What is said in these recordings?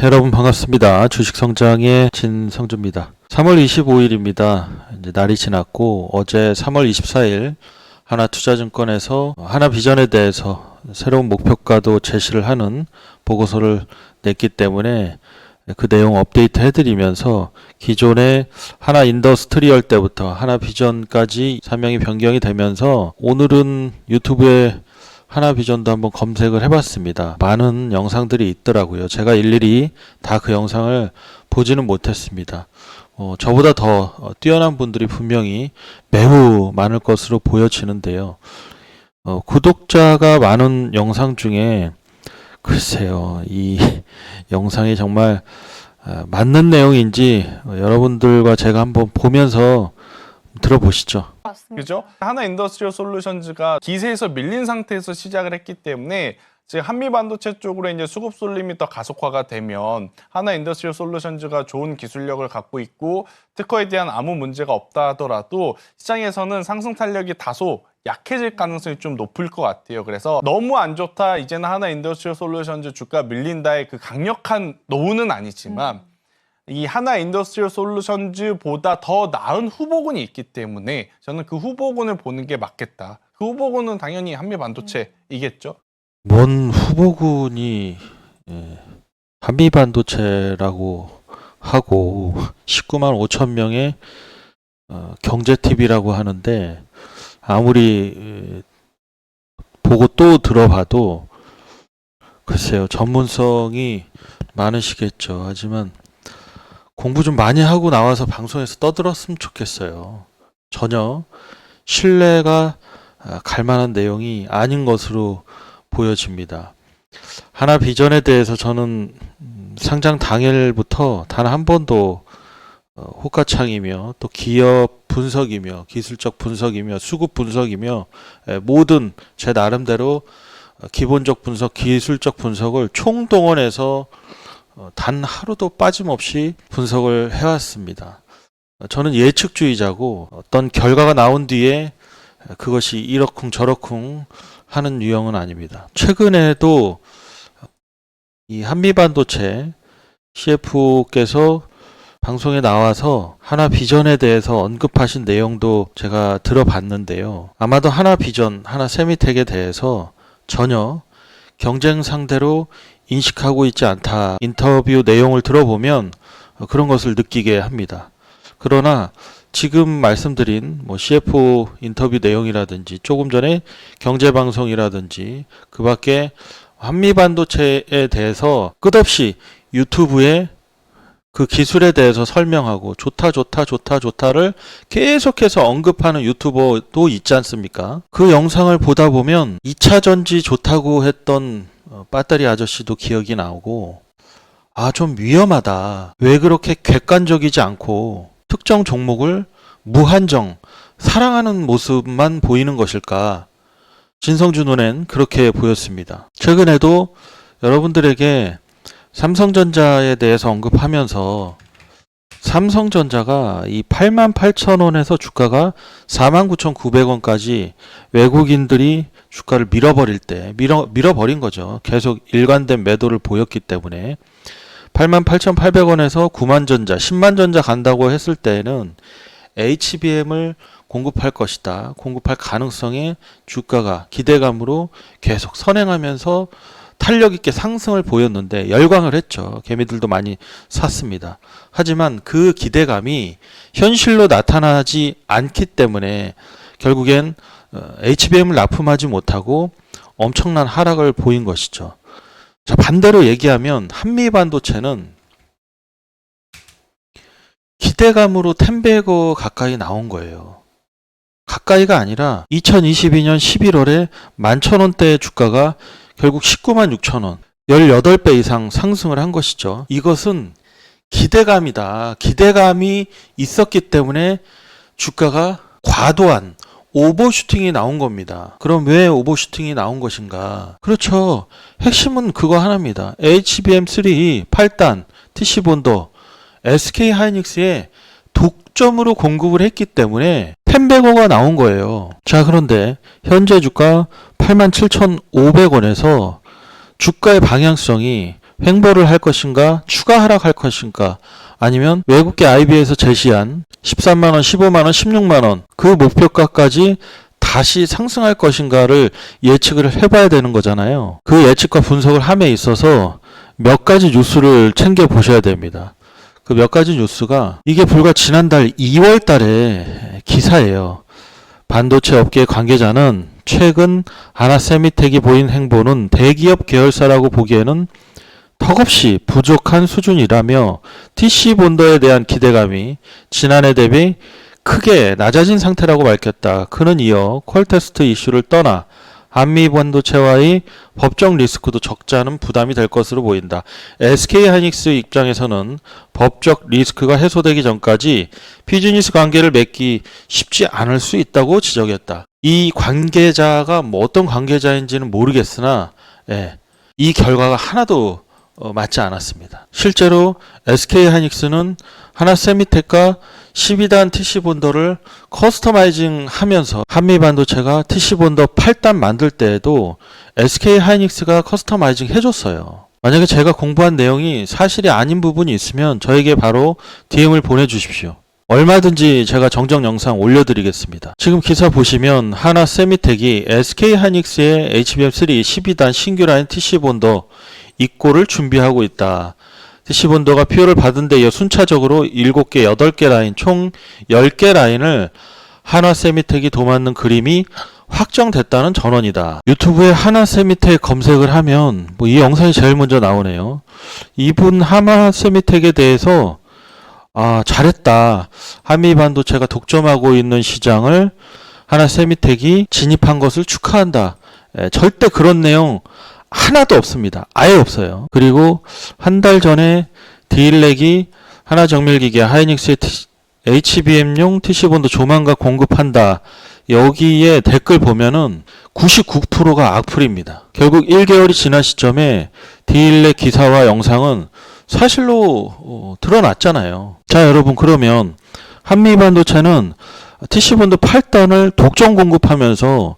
여러분 반갑습니다. 주식성장의 진성주입니다. 3월 25일입니다. 이제 날이 지났고 어제 3월 24일 하나투자증권에서 하나비전에 대해서 새로운 목표가도 제시를 하는 보고서를 냈기 때문에 그 내용 업데이트 해드리면서 기존의 하나인더스트리얼 때부터 하나비전까지 사명이 변경이 되면서 오늘은 유튜브에 하나비전도 한번 검색을 해봤습니다. 많은 영상들이 있더라고요. 제가 일일이 다 그 영상을 보지는 못했습니다. 저보다 더 뛰어난 분들이 분명히 매우 많을 것으로 보여지는데요. 구독자가 많은 영상 중에 글쎄요, 이 영상이 정말 맞는 내용인지 여러분들과 제가 한번 보면서 들어보시죠. 그죠? 하나인더스트리얼 솔루션즈가 기세에서 밀린 상태에서 시작을 했기 때문에 즉 한미반도체 쪽으로 이제 수급 쏠림이 더 가속화가 되면 하나인더스트리얼 솔루션즈가 좋은 기술력을 갖고 있고 특허에 대한 아무 문제가 없다 하더라도 시장에서는 상승 탄력이 다소 약해질 가능성이 좀 높을 것 같아요. 그래서 너무 안 좋다, 이제는 하나인더스트리얼 솔루션즈 주가 밀린다의 그 강력한 노는 아니지만 이 하나인더스트리얼 솔루션즈보다 더 나은 후보군이 있기 때문에 저는 그 후보군을 보는 게 맞겠다. 그 후보군은 당연히 한미반도체이겠죠. 뭔 후보군이 한미반도체라고 하고 19만 5천 명의 경제TV라고 하는데 아무리 보고 또 들어봐도 글쎄요, 전문성이 많으시겠죠. 하지만 공부 좀 많이 하고 나와서 방송에서 떠들었으면 좋겠어요. 전혀 신뢰가 갈 만한 내용이 아닌 것으로 보여집니다. 하나비전에 대해서 저는 상장 당일부터 단 한 번도 호가창이며 또 기업 분석이며 기술적 분석이며 수급 분석이며 모든 제 나름대로 기본적 분석, 기술적 분석을 총동원해서 단 하루도 빠짐없이 분석을 해왔습니다. 저는 예측주의자고 어떤 결과가 나온 뒤에 그것이 이러쿵 저러쿵 하는 유형은 아닙니다. 최근에도 이 한미반도체 CF께서 방송에 나와서 하나비전에 대해서 언급하신 내용도 제가 들어봤는데요. 아마도 하나비전, 하나세미텍에 대해서 전혀 경쟁 상대로 인식하고 있지 않다. 인터뷰 내용을 들어보면 그런 것을 느끼게 합니다. 그러나 지금 말씀드린 CF 인터뷰 내용이라든지 조금 전에 경제방송이라든지 그 밖에 한미반도체에 대해서 끝없이 유튜브에 그 기술에 대해서 설명하고 좋다를 계속해서 언급하는 유튜버도 있지 않습니까? 그 영상을 보다 보면 2차 전지 좋다고 했던 배터리 아저씨도 기억이 나오고 좀 위험하다. 왜 그렇게 객관적이지 않고 특정 종목을 무한정 사랑하는 모습만 보이는 것일까? 진성주 눈엔 그렇게 보였습니다. 최근에도 여러분들에게 삼성전자에 대해서 언급하면서 삼성전자가 이 88,000원에서 주가가 49,900원까지 외국인들이 주가를 밀어버릴 때 밀어버린 거죠. 계속 일관된 매도를 보였기 때문에 88,800원에서 9만전자, 10만전자 간다고 했을 때에는 HBM을 공급할 것이다. 공급할 가능성에 주가가 기대감으로 계속 선행하면서 탄력 있게 상승을 보였는데 열광을 했죠. 개미들도 많이 샀습니다. 하지만 그 기대감이 현실로 나타나지 않기 때문에 결국엔 HBM을 납품하지 못하고 엄청난 하락을 보인 것이죠. 자, 반대로 얘기하면 한미반도체는 기대감으로 10배거 가까이 나온 거예요. 가까이가 아니라 2022년 11월에 11,000원대의 주가가 결국 19만 6천원, 18배 이상 상승을 한 것이죠. 이것은 기대감이다. 기대감이 있었기 때문에 주가가 과도한 오버슈팅이 나온 겁니다. 그럼 왜 오버슈팅이 나온 것인가? 그렇죠. 핵심은 그거 하나입니다. HBM3, 8단, TC본도, SK하이닉스에 독점으로 공급을 했기 때문에 10배거가 나온 거예요. 자, 그런데 현재 주가 87,500원에서 주가의 방향성이 횡보를 할 것인가, 추가 하락할 것인가, 아니면 외국계 IB에서 제시한 13만원, 15만원, 16만원 그 목표가까지 다시 상승할 것인가를 예측을 해봐야 되는 거잖아요. 그 예측과 분석을 함에 있어서 몇 가지 뉴스를 챙겨 보셔야 됩니다. 그 몇 가지 뉴스가 이게 불과 지난달 2월 달에 기사예요. 반도체 업계 관계자는 최근 하나세미텍이 보인 행보는 대기업 계열사라고 보기에는 턱없이 부족한 수준이라며 TC본더에 대한 기대감이 지난해 대비 크게 낮아진 상태라고 밝혔다. 그는 이어 퀄테스트 이슈를 떠나 한미 반도체와의 법적 리스크도 적지 않은 부담이 될 것으로 보인다. SK하이닉스 입장에서는 법적 리스크가 해소되기 전까지 비즈니스 관계를 맺기 쉽지 않을 수 있다고 지적했다. 이 관계자가 어떤 관계자인지는 모르겠으나 이 결과가 하나도 맞지 않았습니다. 실제로 SK하이닉스는 하나세미텍과 12단 TC본더를 커스터마이징 하면서 한미반도체가 TC본더 8단 만들 때에도 SK하이닉스가 커스터마이징 해줬어요. 만약에 제가 공부한 내용이 사실이 아닌 부분이 있으면 저에게 바로 DM을 보내주십시오. 얼마든지 제가 정정 영상 올려드리겠습니다. 지금 기사 보시면 하나세미텍이 SK하이닉스의 HBM3 12단 신규 라인 TC본더 입고를 준비하고 있다. TC본더가 PO를 받은 데 이어 순차적으로 7개, 8개 라인, 총 10개 라인을 하나세미텍이 도맡는 그림이 확정됐다는 전언이다. 유튜브에 하나세미텍 검색을 하면 이 영상이 제일 먼저 나오네요. 이분 하나세미텍에 대해서 잘했다. 한미반도체가 독점하고 있는 시장을 하나세미텍이 진입한 것을 축하한다. 절대 그런 내용 하나도 없습니다. 아예 없어요. 그리고 한 달 전에 디일렉이 하나정밀기계 하이닉스의 HBM용 TC본더 조만간 공급한다. 여기에 댓글 보면은 99%가 악플입니다. 결국 1개월이 지난 시점에 디일렉 기사와 영상은 사실로 드러났잖아요. 자, 여러분, 그러면 한미반도체는 TC본더 8단을 독점 공급하면서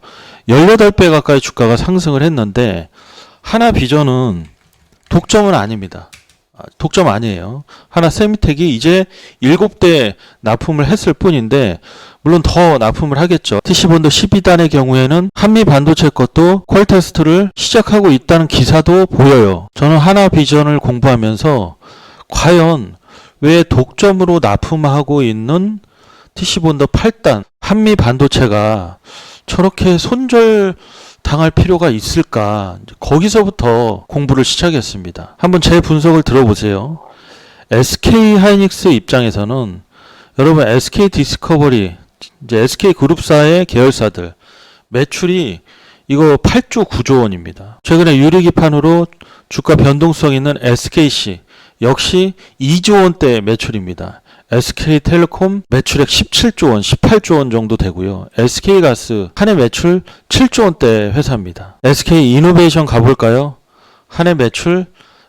18배 가까이 주가가 상승을 했는데 하나비전은 독점은 아닙니다. 독점 아니에요. 하나세미텍이 이제 7대 납품을 했을 뿐인데 물론 더 납품을 하겠죠. TC본더 12단의 경우에는 한미반도체 것도 퀄테스트를 시작하고 있다는 기사도 보여요. 저는 하나비전을 공부하면서 과연 왜 독점으로 납품하고 있는 TC본더 8단 한미반도체가 저렇게 손절 당할 필요가 있을까? 거기서부터 공부를 시작했습니다. 한번 제 분석을 들어보세요. SK하이닉스 입장에서는 여러분 SK디스커버리, 이제 SK그룹사의 계열사들 매출이 이거 8조 9조 원입니다. 최근에 유리기판으로 주가 변동성 있는 SKC 역시 2조 원대 매출입니다. SK텔레콤 매출액 17조 원, 18조 원 정도 되고요. SK가스 한 해 매출 7조 원대 회사입니다. SK이노베이션 가볼까요? 한 해 매출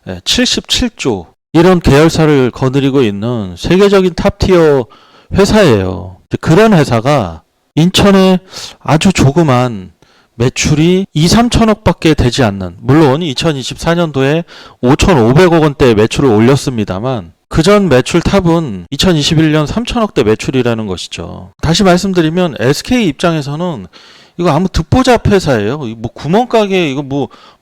77조. 이런 계열사를 거느리고 있는 세계적인 탑티어 회사예요. 그런 회사가 인천에 아주 조그만 매출이 2, 3천억 밖에 되지 않는, 물론 2024년도에 5,500억 원대 매출을 올렸습니다만 그전 매출 탑은 2021년 3천억대 매출이라는 것이죠. 다시 말씀드리면 SK 입장에서는 이거 아무 듣보잡 회사예요. 뭐 구멍가게 이거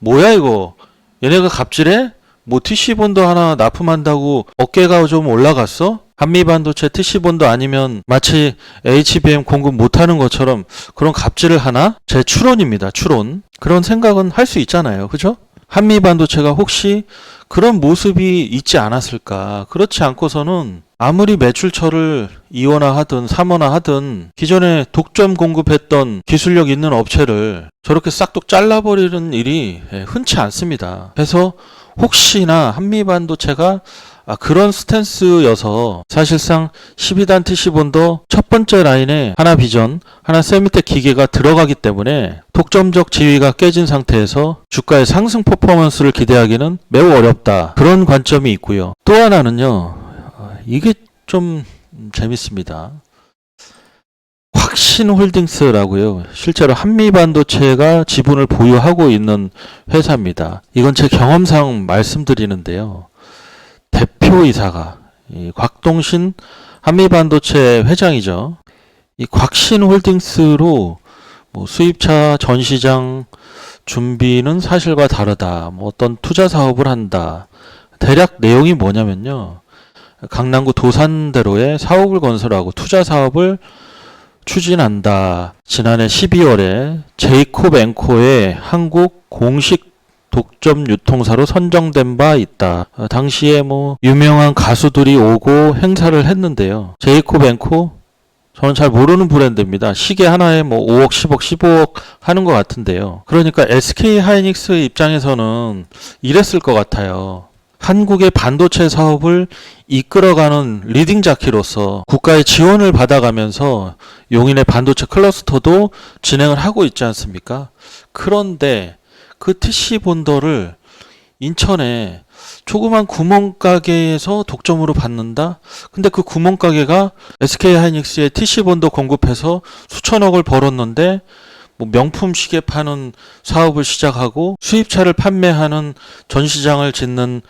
뭐야 이거. 얘네가 갑질해? 뭐 TC본더 하나 납품한다고 어깨가 좀 올라갔어? 한미반도체 TC본더 아니면 마치 HBM 공급 못하는 것처럼 그런 갑질을 하나? 제 추론입니다. 추론. 그런 생각은 할 수 있잖아요. 그죠? 한미반도체가 혹시 그런 모습이 있지 않았을까? 그렇지 않고서는 아무리 매출처를 2원화 하든 3원화 하든 기존에 독점 공급했던 기술력 있는 업체를 저렇게 싹둑 잘라버리는 일이 흔치 않습니다. 그래서 혹시나 한미반도체가 그런 스탠스여서 사실상 12단 TC본더 첫 번째 라인에 하나비전, 하나세미텍 기계가 들어가기 때문에 독점적 지위가 깨진 상태에서 주가의 상승 퍼포먼스를 기대하기는 매우 어렵다. 그런 관점이 있고요. 또 하나는요. 이게 좀 재밌습니다. 곽신홀딩스라고요. 실제로 한미반도체가 지분을 보유하고 있는 회사입니다. 이건 제 경험상 말씀드리는데요. 대표이사가 이 곽동신 한미반도체 회장이죠. 이 곽신홀딩스로 뭐 수입차 전시장 준비는 사실과 다르다. 뭐 어떤 투자 사업을 한다. 대략 내용이 뭐냐면요. 강남구 도산대로에 사옥을 건설하고 투자 사업을 추진한다. 지난해 12월에 제이콥 앵코의 한국 공식 독점 유통사로 선정된 바 있다. 당시에 뭐 유명한 가수들이 오고 행사를 했는데요. 제이콥 앵코 저는 잘 모르는 브랜드입니다. 시계 하나에 뭐 5억, 10억, 15억 하는 것 같은데요. 그러니까 SK 하이닉스 입장에서는 이랬을 것 같아요. 한국의 반도체 사업을 이끌어가는 리딩 자키로서 국가의 지원을 받아가면서 용인의 반도체 클러스터도 진행을 하고 있지 않습니까? 그런데 그 TC 본더를 인천에 조그만 구멍가게에서 독점으로 받는다? 근데 그 구멍가게가 SK 하이닉스의 TC 본더 공급해서 수천억을 벌었는데 뭐 명품 시계 파는 사업을 시작하고 수입차를 판매하는 전시장을 짓는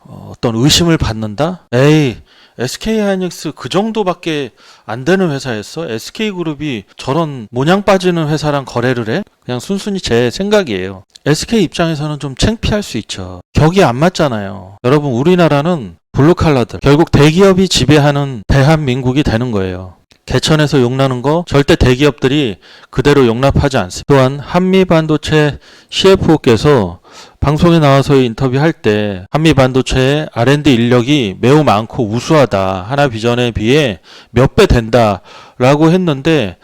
어떤 의심을 받는다? 에이, SK 하이닉스 그 정도밖에 안 되는 회사였어? SK그룹이 저런 모냥 빠지는 회사랑 거래를 해? 그냥 순순히 제 생각이에요. SK 입장에서는 좀 창피할 수 있죠. 격이 안 맞잖아요. 여러분, 우리나라는 블루칼라들, 결국 대기업이 지배하는 대한민국이 되는 거예요. 개천에서 욕나는 거 절대 대기업들이 그대로 용납하지 않습니다. 또한 한미반도체 CFO께서 방송에 나와서 인터뷰할 때 한미반도체의 R&D 인력이 매우 많고 우수하다. 하나비전에 비해 몇 배 된다라고 했는데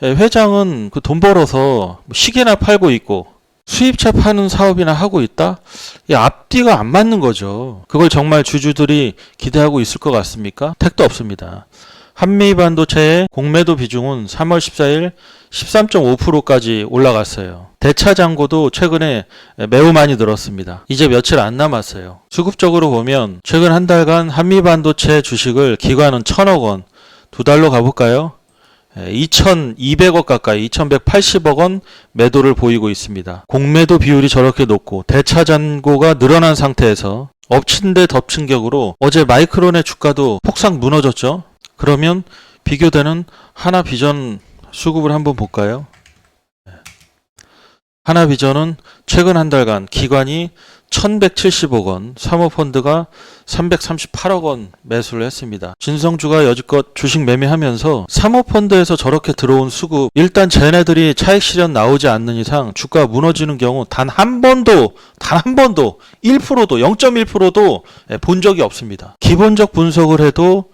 회장은 그 돈 벌어서 시계나 팔고 있고 수입차 파는 사업이나 하고 있다? 이 앞뒤가 안 맞는 거죠. 그걸 정말 주주들이 기대하고 있을 것 같습니까? 택도 없습니다. 한미반도체의 공매도 비중은 3월 14일 13.5%까지 올라갔어요. 대차장고도 최근에 매우 많이 늘었습니다. 이제 며칠 안 남았어요. 수급적으로 보면 최근 한 달간 한미반도체 주식을 기관은 1,000억 원, 두 달로 가볼까요? 2,200억 가까이 2,180억 원 매도를 보이고 있습니다. 공매도 비율이 저렇게 높고 대차잔고가 늘어난 상태에서 엎친 데 덮친 격으로 어제 마이크론의 주가도 폭삭 무너졌죠. 그러면 비교되는 하나비전 수급을 한번 볼까요? 하나비전은 최근 한 달간 기관이 1,170억 원, 사모펀드가 338억 원 매수를 했습니다. 진성주가 여지껏 주식 매매하면서 사모펀드에서 저렇게 들어온 수급, 일단 쟤네들이 차익 실현 나오지 않는 이상 주가 무너지는 경우 단 한 번도 1%도 0.1%도 본 적이 없습니다. 기본적 분석을 해도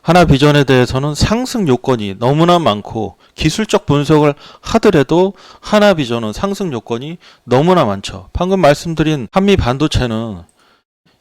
하나비전에 대해서는 상승 요건이 너무나 많고 기술적 분석을 하더라도 하나비전은 상승 요건이 너무나 많죠. 방금 말씀드린 한미반도체는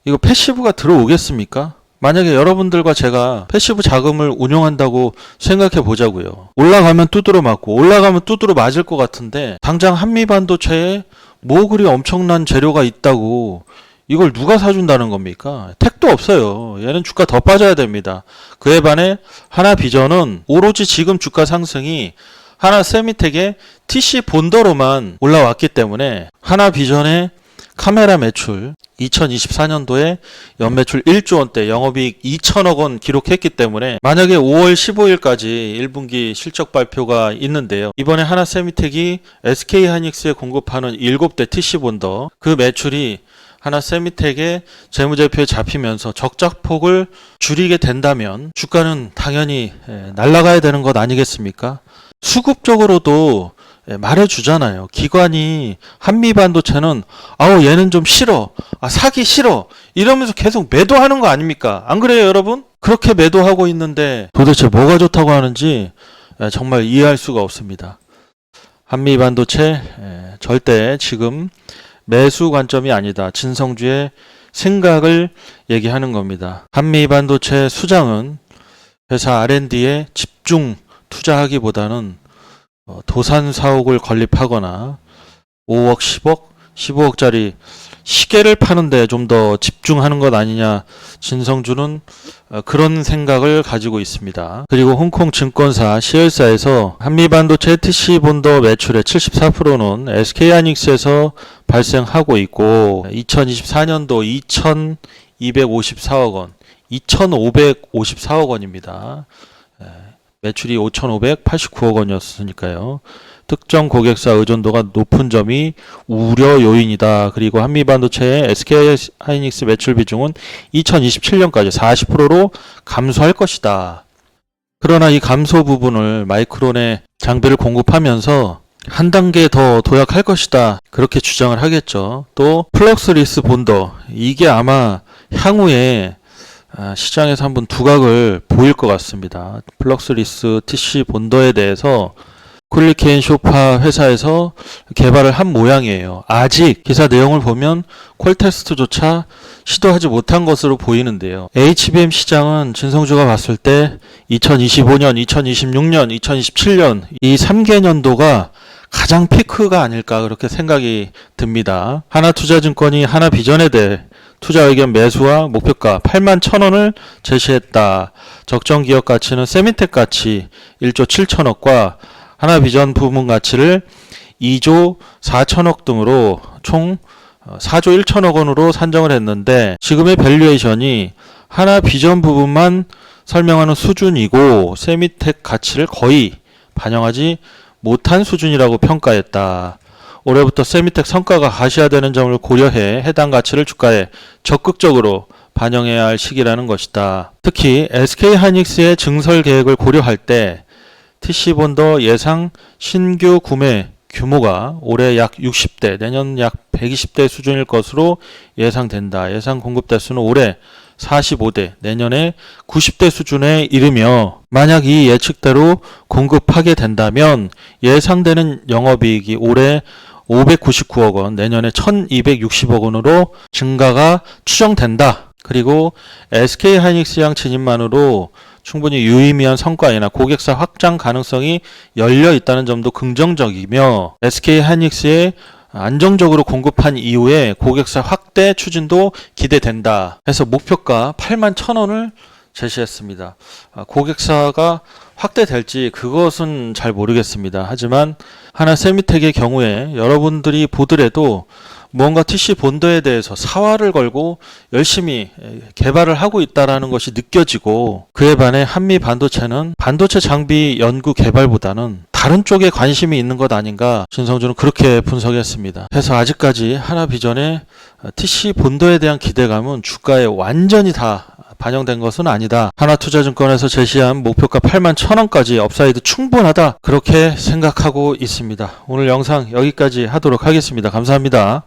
이거 패시브가 들어오겠습니까? 만약에 여러분들과 제가 패시브 자금을 운용한다고 생각해 보자고요. 올라가면 두드러 맞고 올라가면 두드러 맞을 것 같은데 당장 한미반도체에 뭐 그리 엄청난 재료가 있다고 이걸 누가 사준다는 겁니까? 택도 없어요. 얘는 주가 더 빠져야 됩니다. 그에 반해 하나비전은 오로지 지금 주가 상승이 하나세미텍의 TC 본더로만 올라왔기 때문에 하나비전의 카메라 매출 2024년도에 연매출 1조 원대, 영업이익 2천억 원 기록했기 때문에 만약에 5월 15일까지 1분기 실적 발표가 있는데요. 이번에 하나세미텍이 SK하이닉스에 공급하는 7대 TC 본더 그 매출이 하나세미텍의 재무제표에 잡히면서 적자폭을 줄이게 된다면 주가는 당연히 날아가야 되는 것 아니겠습니까? 수급적으로도 말해주잖아요. 기관이 한미반도체는 얘는 좀 싫어, 사기 싫어 이러면서 계속 매도하는 거 아닙니까? 안 그래요 여러분? 그렇게 매도하고 있는데 도대체 뭐가 좋다고 하는지 정말 이해할 수가 없습니다. 한미반도체 절대 지금 매수 관점이 아니다. 진성주의 생각을 얘기하는 겁니다. 한미반도체 수장은 회사 R&D에 집중 투자하기보다는 도산 사옥을 건립하거나 5억, 10억, 15억짜리 시계를 파는데 좀 더 집중하는 것 아니냐, 진성준은 그런 생각을 가지고 있습니다. 그리고 홍콩 증권사 시엘사에서 한미반도체 TC 본더 매출의 74%는 SK하이닉스에서 발생하고 있고 2024년도 2,254억 원, 2,554억 원입니다. 매출이 5,589억 원이었으니까요. 특정 고객사 의존도가 높은 점이 우려 요인이다. 그리고 한미반도체의 SK하이닉스 매출 비중은 2027년까지 40%로 감소할 것이다. 그러나 이 감소 부분을 마이크론에 장비를 공급하면서 한 단계 더 도약할 것이다. 그렇게 주장을 하겠죠. 또 플럭스리스 본더, 이게 아마 향후에 시장에서 한번 두각을 보일 것 같습니다. 플럭스리스 TC 본더에 대해서 쿨리케인 쇼파 회사에서 개발을 한 모양이에요. 아직 기사 내용을 보면 콜 테스트조차 시도하지 못한 것으로 보이는데요. HBM 시장은 진성주가 봤을 때 2025년, 2026년, 2027년 이 3개년도가 가장 피크가 아닐까 그렇게 생각이 듭니다. 하나투자증권이 하나비전에 대해 투자 의견 매수와 목표가 81,000원을 제시했다. 적정 기업 가치는 세미텍 가치 1조 7천억과 하나비전 부문 가치를 2조 4천억 등으로 총 4조 1천억 원으로 산정을 했는데 지금의 밸류에이션이 하나비전 부분만 설명하는 수준이고 세미텍 가치를 거의 반영하지 못한 수준이라고 평가했다. 올해부터 세미텍 성과가 가시화되는 점을 고려해 해당 가치를 주가에 적극적으로 반영해야 할 시기라는 것이다. 특히 SK하이닉스의 증설 계획을 고려할 때 TC본더 예상 신규 구매 규모가 올해 약 60대, 내년 약 120대 수준일 것으로 예상된다. 예상 공급 대수는 올해 45대, 내년에 90대 수준에 이르며 만약 이 예측대로 공급하게 된다면 예상되는 영업이익이 올해 599억 원, 내년에 1260억 원으로 증가가 추정된다. 그리고 SK하이닉스양 진입만으로 충분히 유의미한 성과이나 고객사 확장 가능성이 열려 있다는 점도 긍정적이며 SK하이닉스의 안정적으로 공급한 이후에 고객사 확대 추진도 기대된다. 해서 목표가 81,000원을 제시했습니다. 고객사가 확대될지 그것은 잘 모르겠습니다. 하지만 하나 세미텍의 경우에 여러분들이 보더라도 뭔가 TC 본더에 대해서 사활을 걸고 열심히 개발을 하고 있다는 것이 느껴지고 그에 반해 한미 반도체는 반도체 장비 연구 개발보다는 다른 쪽에 관심이 있는 것 아닌가 진성준은 그렇게 분석했습니다. 그래서 아직까지 하나비전의 TC 본더에 대한 기대감은 주가에 완전히 다 반영된 것은 아니다. 하나투자증권에서 제시한 목표가 81,000원까지 업사이드 충분하다. 그렇게 생각하고 있습니다. 오늘 영상 여기까지 하도록 하겠습니다. 감사합니다.